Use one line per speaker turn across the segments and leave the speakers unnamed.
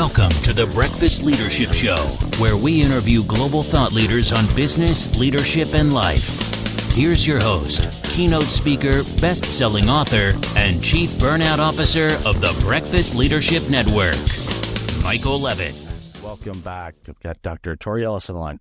Welcome to the Breakfast Leadership Show, where we interview global thought leaders on business, leadership, and life. Here's your host, keynote speaker, best-selling author, and chief burnout officer of the Breakfast Leadership Network, Michael Levitt.
Welcome back. I've got Dr. Tori Ellis on the line.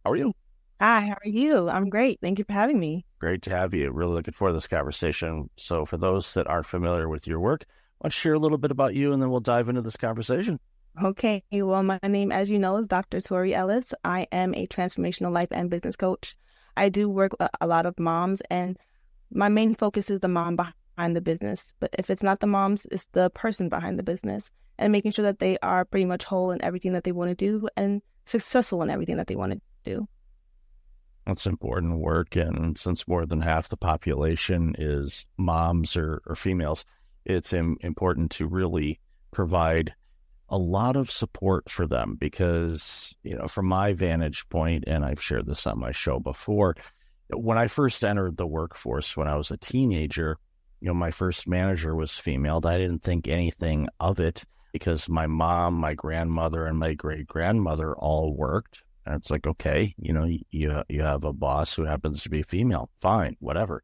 How are you?
Hi, how are you? I'm great. Thank you for having me.
Great to have you. Really looking forward to this conversation. So for those that aren't familiar with your work, why don't you share a little bit about you and then we'll dive into this conversation.
Okay, well, my name, as you know, is Dr. Tori Ellis. I am a transformational life and business coach. I do work with a lot of moms, and my main focus is the mom behind the business. But if it's not the moms, it's the person behind the business, and making sure that they are pretty much whole in everything that they want to do and successful in everything that they want to do.
That's important work, and since more than half the population is moms or females, it's important to really provide a lot of support for them because, from my vantage point, and I've shared this on my show before, when I first entered the workforce when I was a teenager, my first manager was female. I didn't think anything of it because my mom, my grandmother, and my great-grandmother all worked. And it's like, okay, you have a boss who happens to be female. Fine, whatever.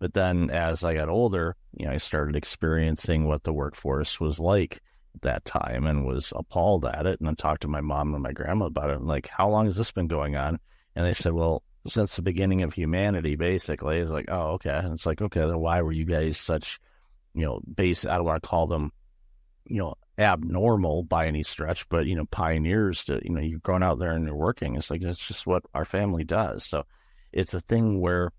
But then as I got older, I started experiencing what the workforce was like at that time and was appalled at it. And I talked to my mom and my grandma about it. And like, how long has this been going on? And they said, well, since the beginning of humanity, basically. It's like, oh, okay. And it's like, okay, then why were you guys such, I don't want to call them, abnormal by any stretch, but, pioneers to, you're going out there and you're working. It's like, that's just what our family does. So it's a thing where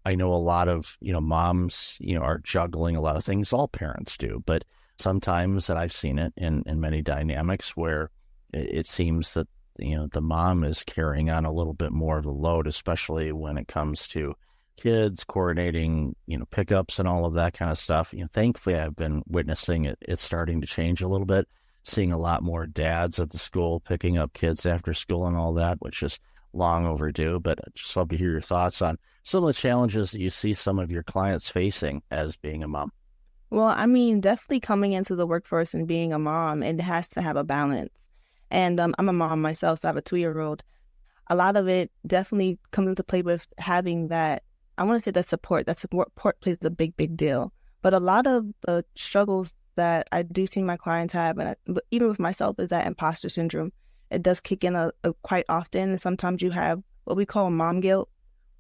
I know a lot of, moms, are juggling a lot of things. All parents do, but sometimes that I've seen it in many dynamics where it seems that, the mom is carrying on a little bit more of the load, especially when it comes to kids coordinating, pickups and all of that kind of stuff. Thankfully, I've been witnessing it. It's starting to change a little bit, seeing a lot more dads at the school picking up kids after school and all that, which is long overdue. But I'd just love to hear your thoughts on some of the challenges that you see some of your clients facing as being a mom.
Well, definitely coming into the workforce and being a mom, it has to have a balance. And I'm a mom myself, so I have a 2-year-old. A lot of it definitely comes into play with having that, I want to say that support plays a big, big deal. But a lot of the struggles that I do see my clients have, but even with myself, is that imposter syndrome. It does kick in quite often. And sometimes you have what we call mom guilt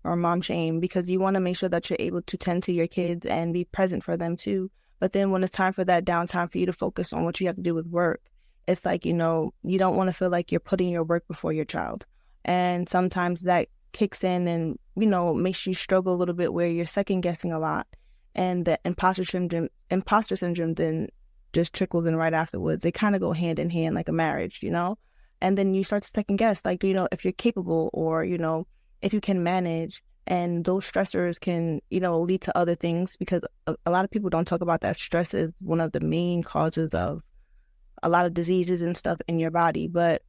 or mom shame, because you want to make sure that you're able to tend to your kids and be present for them too. But then when it's time for that downtime for you to focus on what you have to do with work, it's like, you don't want to feel like you're putting your work before your child. And sometimes that kicks in and, makes you struggle a little bit where you're second guessing a lot. And the imposter syndrome then just trickles in right afterwards. They kind of go hand in hand like a marriage, and then you start to second guess, like, if you're capable or, if you can manage. And those stressors can, lead to other things, because a lot of people don't talk about that stress is one of the main causes of a lot of diseases and stuff in your body. But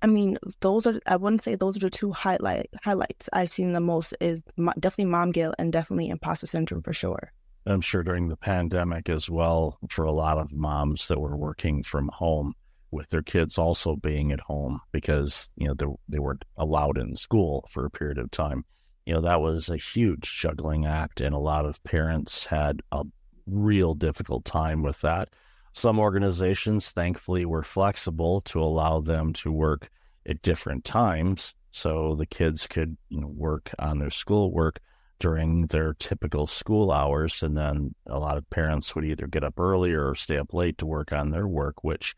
I wouldn't say those are the two highlights I've seen the most, is definitely mom guilt and definitely imposter syndrome for sure.
I'm sure during the pandemic as well, for a lot of moms that were working from home with their kids also being at home because, they weren't allowed in school for a period of time. That was a huge juggling act, and a lot of parents had a real difficult time with that. Some organizations, thankfully, were flexible to allow them to work at different times so the kids could, work on their schoolwork during their typical school hours. And then a lot of parents would either get up earlier or stay up late to work on their work, which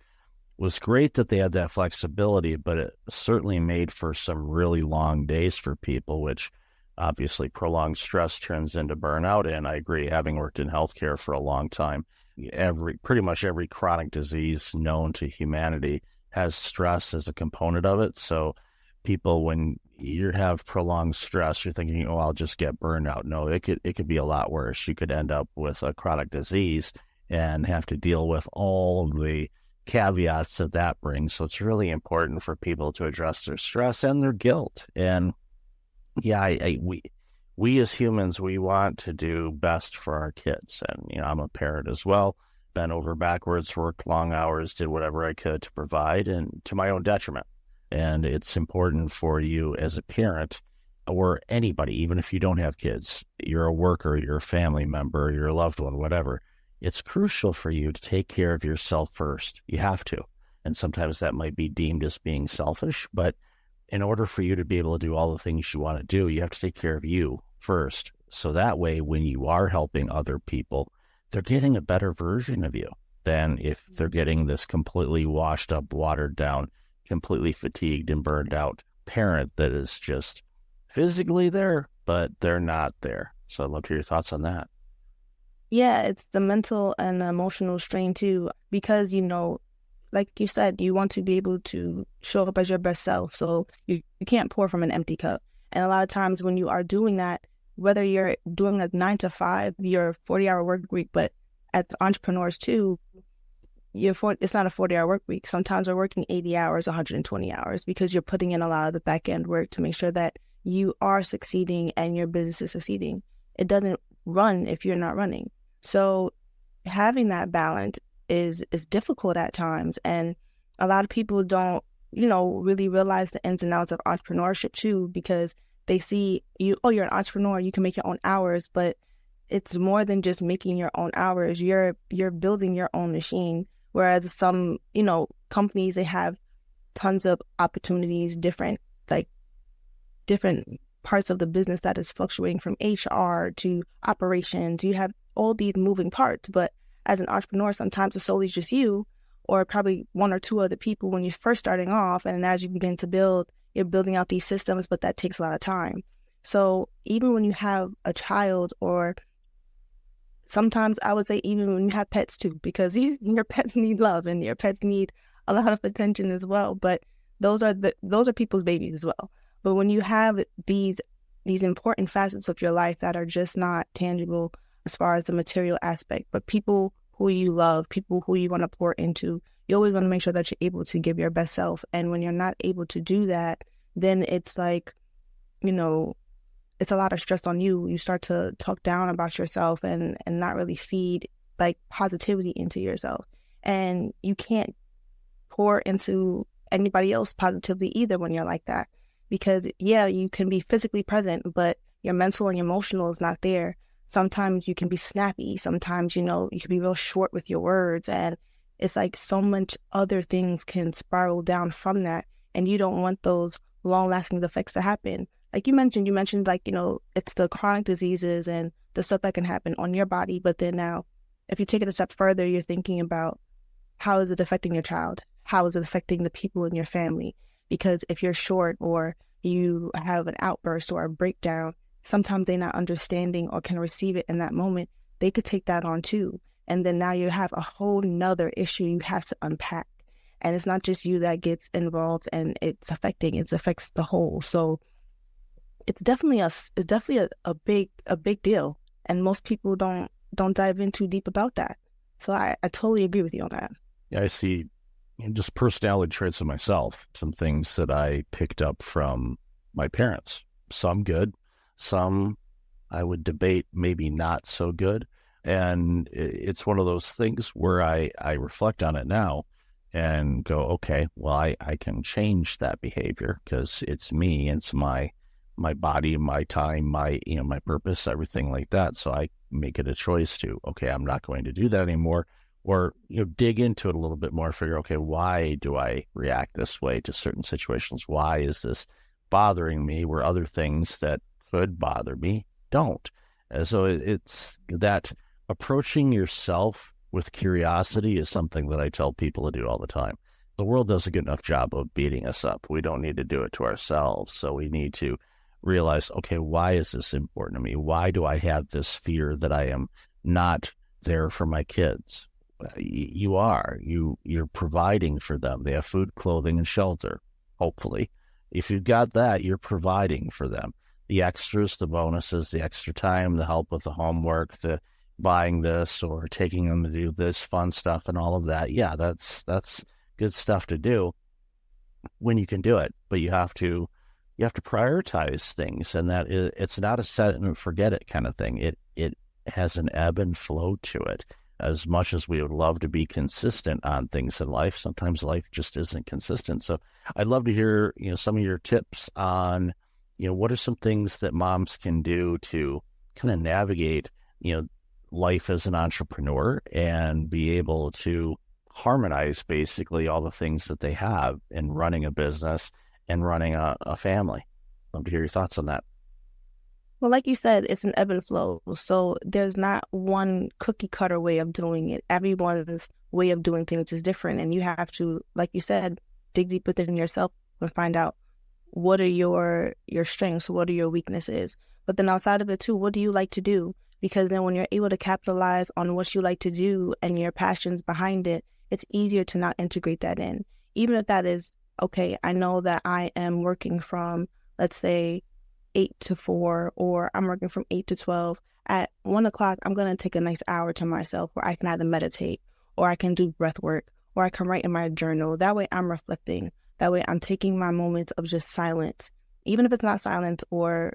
was great that they had that flexibility, but it certainly made for some really long days for people, which obviously prolonged stress turns into burnout. And I agree, having worked in healthcare for a long time, pretty much every chronic disease known to humanity has stress as a component of it. So people, when you have prolonged stress, you're thinking, oh, I'll just get burnout. No, it could be a lot worse. You could end up with a chronic disease and have to deal with all of the caveats that brings. So it's really important for people to address their stress and their guilt. And yeah, we as humans, we want to do best for our kids. And, I'm a parent as well. bent over backwards, worked long hours, did whatever I could to provide, and to my own detriment. And it's important for you as a parent or anybody, even if you don't have kids, you're a worker, you're a family member, you're a loved one, whatever. It's crucial for you to take care of yourself first. You have to. And sometimes that might be deemed as being selfish, but in order for you to be able to do all the things you want to do, you have to take care of you first. So that way, when you are helping other people, they're getting a better version of you than if they're getting this completely washed up, watered down, completely fatigued and burned out parent that is just physically there, but they're not there. So I'd love to hear your thoughts on that.
Yeah, it's the mental and emotional strain too, because, like you said, you want to be able to show up as your best self. So you can't pour from an empty cup. And a lot of times when you are doing that, whether you're doing a 9 to 5, your 40-hour work week, but as entrepreneurs too, it's not a 40-hour work week. Sometimes we're working 80 hours, 120 hours, because you're putting in a lot of the back end work to make sure that you are succeeding and your business is succeeding. It doesn't run if you're not running. So having that balance is difficult at times. And a lot of people don't, really realize the ins and outs of entrepreneurship too, because they see you, oh, you're an entrepreneur, you can make your own hours, but it's more than just making your own hours. You're building your own machine. Whereas some, companies, they have tons of opportunities, different parts of the business that is fluctuating from HR to operations. You have all these moving parts, but as an entrepreneur, sometimes it's solely just you or probably one or two other people when you're first starting off. And as you begin to build, you're building out these systems, but that takes a lot of time. So even when you have a child, or sometimes I would say even when you have pets too, because your pets need love and your pets need a lot of attention as well. But those are people's babies as well. But when you have these important facets of your life that are just not tangible as far as the material aspect, but people who you love, people who you want to pour into, you always want to make sure that you're able to give your best self. And when you're not able to do that, then it's like, it's a lot of stress on you. You start to talk down about yourself and not really feed like positivity into yourself. And you can't pour into anybody else positively either when you're like that. Because yeah, you can be physically present, but your mental and your emotional is not there. Sometimes you can be snappy. Sometimes, you can be real short with your words. And it's like so much other things can spiral down from that. And you don't want those long-lasting effects to happen. Like you mentioned like, it's the chronic diseases and the stuff that can happen on your body. But then now, if you take it a step further, you're thinking about how is it affecting your child? How is it affecting the people in your family? Because if you're short or you have an outburst or a breakdown, sometimes they're not understanding or can receive it in that moment. They could take that on too. And then now you have a whole nother issue you have to unpack. And it's not just you that gets involved and it affects the whole. So it's definitely a big deal. And most people don't dive in too deep about that. So I totally agree with you on that.
Yeah, I see just personality traits of myself, some things that I picked up from my parents, some good, some I would debate maybe not so good. And it's one of those things where I reflect on it now and go, okay, well, I can change that behavior because it's me, it's my body, my time, my purpose, everything like that. So I make it a choice to, okay, I'm not going to do that anymore. Or, dig into it a little bit more, figure, okay, why do I react this way to certain situations? Why is this bothering me where other things that could bother me don't? And so it's that approaching yourself with curiosity is something that I tell people to do all the time. The world does a good enough job of beating us up. We don't need to do it to ourselves. So we need to realize, okay, why is this important to me? Why do I have this fear that I am not there for my kids? You're providing for them. They have food, clothing, and shelter, hopefully. If you've got that, you're providing for them. The extras, the bonuses, the extra time, the help with the homework, the buying this or taking them to do this fun stuff and all of that. Yeah, that's good stuff to do when you can do it. But you have to prioritize things, and that it's not a set and forget it kind of thing. It has an ebb and flow to it. as much as we would love to be consistent on things in life, sometimes life just isn't consistent. So I'd love to hear, some of your tips on, what are some things that moms can do to kind of navigate, life as an entrepreneur and be able to harmonize basically all the things that they have in running a business and running a family. Love to hear your thoughts on that.
Well, like you said, it's an ebb and flow. So there's not one cookie cutter way of doing it. Everyone's way of doing things is different. And you have to, like you said, dig deep within yourself and find out what are your strengths, what are your weaknesses. But then outside of it too, what do you like to do? Because then when you're able to capitalize on what you like to do and your passions behind it, it's easier to not integrate that in. Even if that is, okay, I know that I am working from, let's say, 8 to 4, or I'm working from 8 to 12. At 1 o'clock, I'm going to take a nice hour to myself where I can either meditate, or I can do breath work, or I can write in my journal. That way I'm reflecting. That way I'm taking my moments of just silence, even if it's not silence or,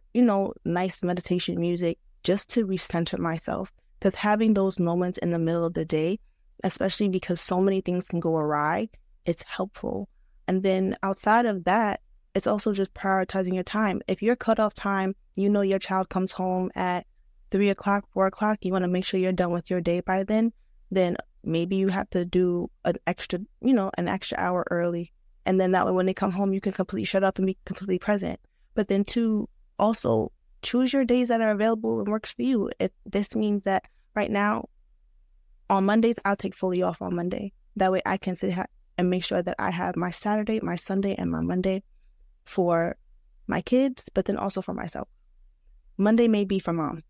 nice meditation music, just to recenter myself. Because having those moments in the middle of the day, especially because so many things can go awry, it's helpful. And then outside of that, it's also just prioritizing your time. If your cutoff time, your child comes home at 3 o'clock, 4 o'clock, you want to make sure you're done with your day by then maybe you have to do an extra hour early. And then that way when they come home, you can completely shut up and be completely present. But then to also choose your days that are available and works for you. If this means that right now, on Mondays, I'll take fully off on Monday. That way I can sit and make sure that I have my Saturday, my Sunday, and my Monday for my kids, but then also for myself. Monday may be for mom.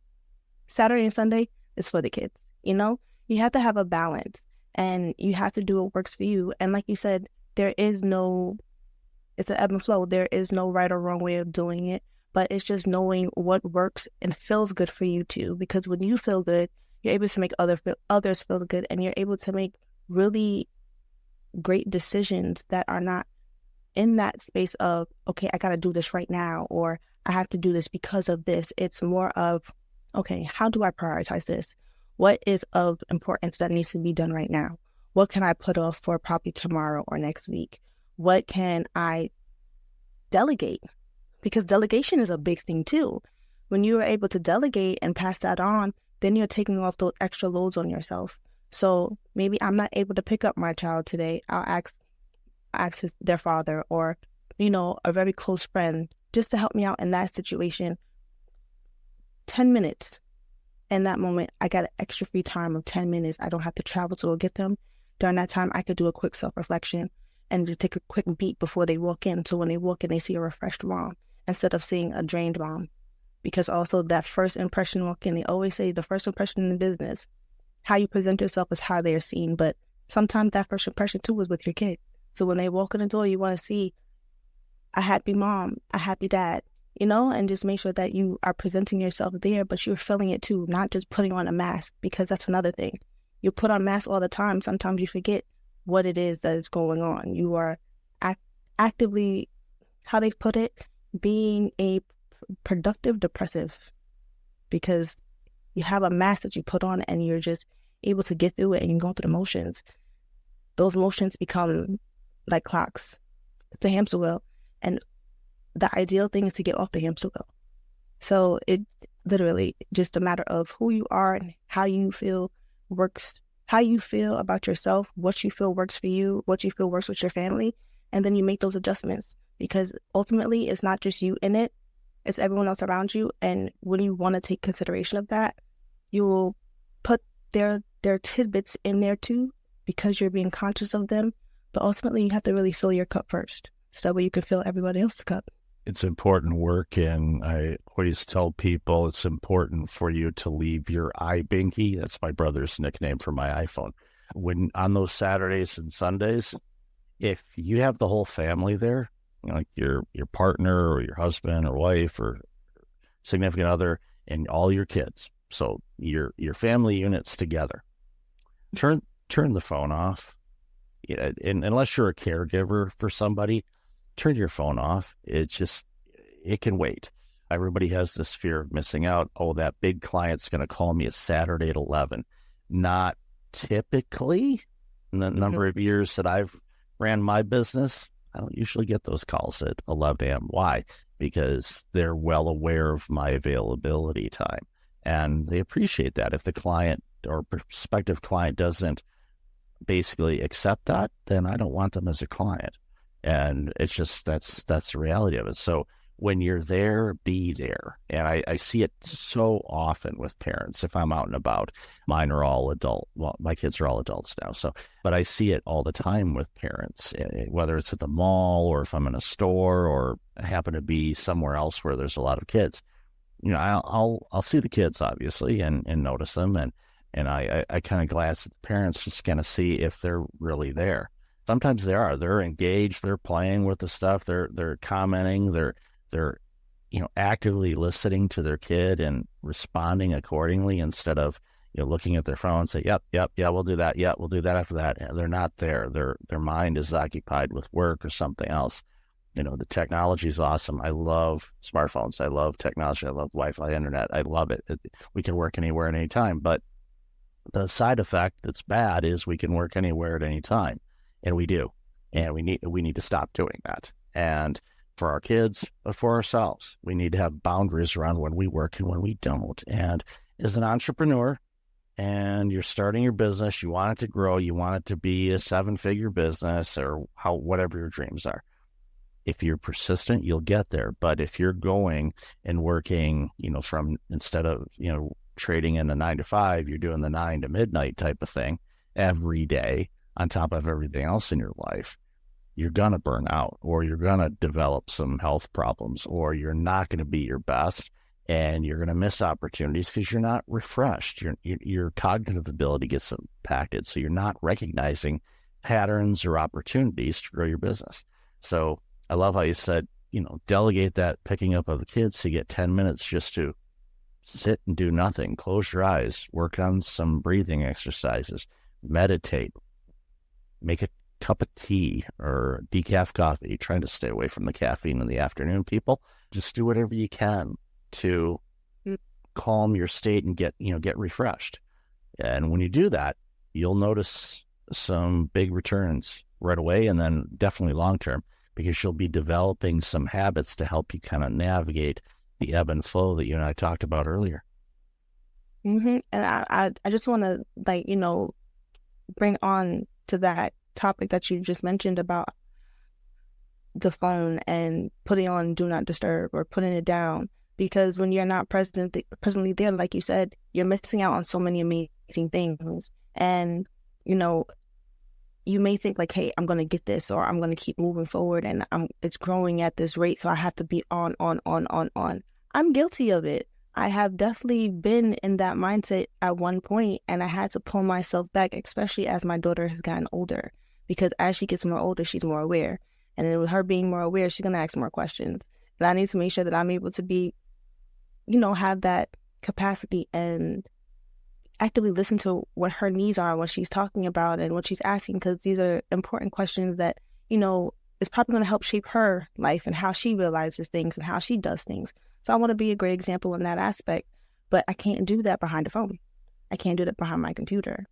Saturday and Sunday is for the kids. You have to have a balance and you have to do what works for you. And like you said, it's an ebb and flow. There is no right or wrong way of doing it, but it's just knowing what works and feels good for you too. Because when you feel good, you're able to make others feel good, and you're able to make really great decisions that are not in that space of, okay, I got to do this right now, or I have to do this because of this. It's more of, okay, how do I prioritize this? What is of importance that needs to be done right now? What can I put off for probably tomorrow or next week? What can I delegate? Because delegation is a big thing too. When you are able to delegate and pass that on, then you're taking off those extra loads on yourself. So maybe I'm not able to pick up my child today. I'll ask their father or, a very close friend just to help me out in that situation. 10 minutes. In that moment, I got an extra free time of 10 minutes. I don't have to travel to go get them. During that time, I could do a quick self-reflection and just take a quick beat before they walk in. So when they walk in, they see a refreshed mom instead of seeing a drained mom. Because also that first impression walk in, they always say the first impression in the business, how you present yourself is how they are seen. But sometimes that first impression too is with your kid. So when they walk in the door, you want to see a happy mom, a happy dad, and just make sure that you are presenting yourself there, but you're feeling it too, not just putting on a mask, because that's another thing. You put on masks all the time. Sometimes you forget what it is that is going on. You are actively, how they put it, being a productive depressive, because you have a mask that you put on and you're just able to get through it and you go through the motions. Those motions become like clocks. It's a hamster wheel. And the ideal thing is to get off the hamster wheel. So it literally just a matter of who you are and how you feel works, how you feel about yourself, what you feel works for you, what you feel works with your family. And then you make those adjustments, because ultimately it's not just you in it, it's everyone else around you. And when you want to take consideration of that, you will put their tidbits in there too, because you're being conscious of them. But ultimately you have to really fill your cup first, so that way you can fill everybody else's cup.
It's important work, and I always tell people it's important for you to leave your iBinky. That's my brother's nickname for my iPhone. When on those Saturdays and Sundays, if you have the whole family there, like your partner or your husband or wife or significant other and all your kids, so your family units together, turn the phone off. And unless you're a caregiver for somebody, turn your phone off. It can wait. Everybody has this fear of missing out. Oh, that big client's going to call me a Saturday at 11, not typically, in the number of years that I've ran my business, I don't usually get those calls at 11 a.m. Why? Because they're well aware of my availability time, and they appreciate that. If the client or prospective client doesn't basically accept that, then I don't want them as a client. And it's just, that's the reality of it. So when you're there, be there. And I see it so often with parents. If I'm out and about, mine are all adult. Well, my kids are all adults now. So, but I see it all the time with parents, whether it's at the mall or if I'm in a store or happen to be somewhere else where there's a lot of kids. You know, I'll see the kids obviously and notice them. And I kind of glance at the parents just kind of see if they're really there. Sometimes they are. They're engaged. They're playing with the stuff. They're commenting. They're actively listening to their kid and responding accordingly instead of looking at their phone and say, yep, yeah, we'll do that. Yeah, we'll do that after that. And they're not there. Their mind is occupied with work or something else. The technology is awesome. I love smartphones. I love technology. I love Wi-Fi, internet. I love it. We can work anywhere at any time. But the side effect that's bad is we can work anywhere at any time. And we do. And we need to stop doing that. And for our kids, but for ourselves, we need to have boundaries around when we work and when we don't. And as an entrepreneur, and you're starting your business, you want it to grow, you want it to be a 7-figure business or whatever your dreams are. If you're persistent, you'll get there. But if you're going and working, from instead of, trading in the 9 to 5, you're doing the 9 to midnight type of thing every day on top of everything else in your life, you're going to burn out, or you're going to develop some health problems, or you're not going to be your best, and you're going to miss opportunities because you're not refreshed. Your cognitive ability gets impacted, so you're not recognizing patterns or opportunities to grow your business. So I love how you said, delegate that picking up of the kids to get 10 minutes just to sit and do nothing, close your eyes, work on some breathing exercises, meditate, make a cup of tea or decaf coffee, trying to stay away from the caffeine in the afternoon, people. Just do whatever you can to calm your state and get refreshed. And when you do that, you'll notice some big returns right away, and then definitely long term, because you'll be developing some habits to help you kind of navigate the ebb and flow that you and I talked about earlier.
And I just want to bring on to that topic that you just mentioned about the phone and putting on do not disturb or putting it down, because when you're not presently there, like you said, you're missing out on so many amazing things. And you may think like, hey, I'm going to get this, or I'm going to keep moving forward, and it's growing at this rate, so I have to be on. I'm guilty of it. I have definitely been in that mindset at one point, and I had to pull myself back, especially as my daughter has gotten older, because as she gets more older, she's more aware. And then with her being more aware, she's going to ask more questions. And I need to make sure that I'm able to be, have that capacity and actively listen to what her needs are, what she's talking about and what she's asking, because these are important questions that, is probably going to help shape her life and how she realizes things and how she does things. So I want to be a great example in that aspect, but I can't do that behind the phone. I can't do that behind my computer.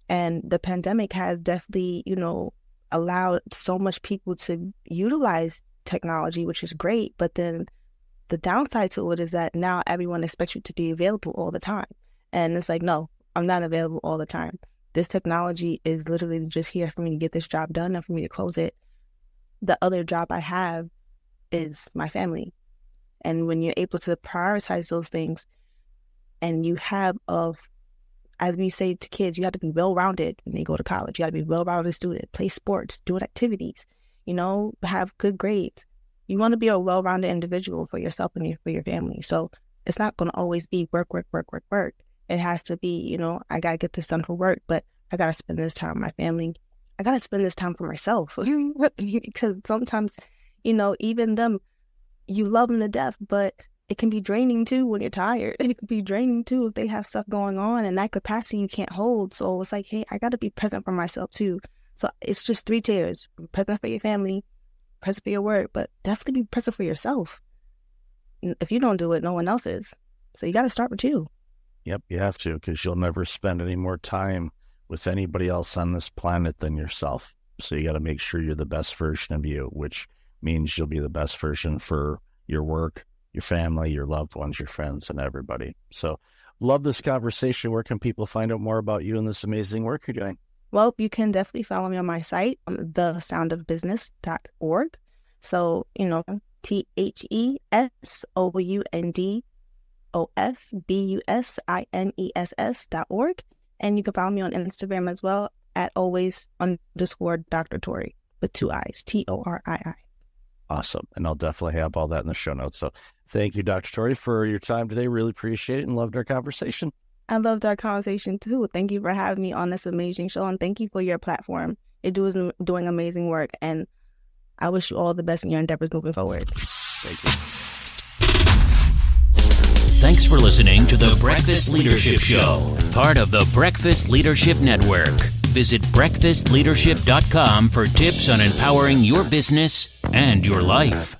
And the pandemic has definitely, allowed so much people to utilize technology, which is great. But then the downside to it is that now everyone expects you to be available all the time. And it's like, no, I'm not available all the time. This technology is literally just here for me to get this job done and for me to close it. The other job I have is my family. And when you're able to prioritize those things, and you have as we say to kids, you have to be well-rounded when they go to college. You got to be a well-rounded student, play sports, do activities, have good grades. You want to be a well-rounded individual for yourself and for your family. So it's not going to always be work. It has to be, I got to get this done for work, but I got to spend this time with my family. I got to spend this time for myself. Because sometimes, even them, you love them to death, but it can be draining too when you're tired. It can be draining too if they have stuff going on, and that capacity you can't hold. So it's like, hey, I got to be present for myself too. So it's just 3 tiers: present for your family, present for your work, but definitely be present for yourself. If you don't do it, no one else is. So you got to start with you.
Yep, you have to, because you'll never spend any more time with anybody else on this planet than yourself. So you got to make sure you're the best version of you, which means you'll be the best version for your work, your family, your loved ones, your friends, and everybody. So love this conversation. Where can people find out more about you and this amazing work you're doing?
Well, you can definitely follow me on my site, thesoundofbusiness.org. So, TheSoundofBusiness.org. And you can follow me on Instagram as well at always_Dr. Tori with 2 I's, Torii.
Awesome. And I'll definitely have all that in the show notes. So thank you, Dr. Tori, for your time today. Really appreciate it and loved our conversation.
I loved our conversation too. Thank you for having me on this amazing show, and thank you for your platform. It is doing amazing work, and I wish you all the best in your endeavors moving forward.
Thank you.
Thanks for listening to the Breakfast Leadership Show, part of the Breakfast Leadership Network. Visit breakfastleadership.com for tips on empowering your business and your life.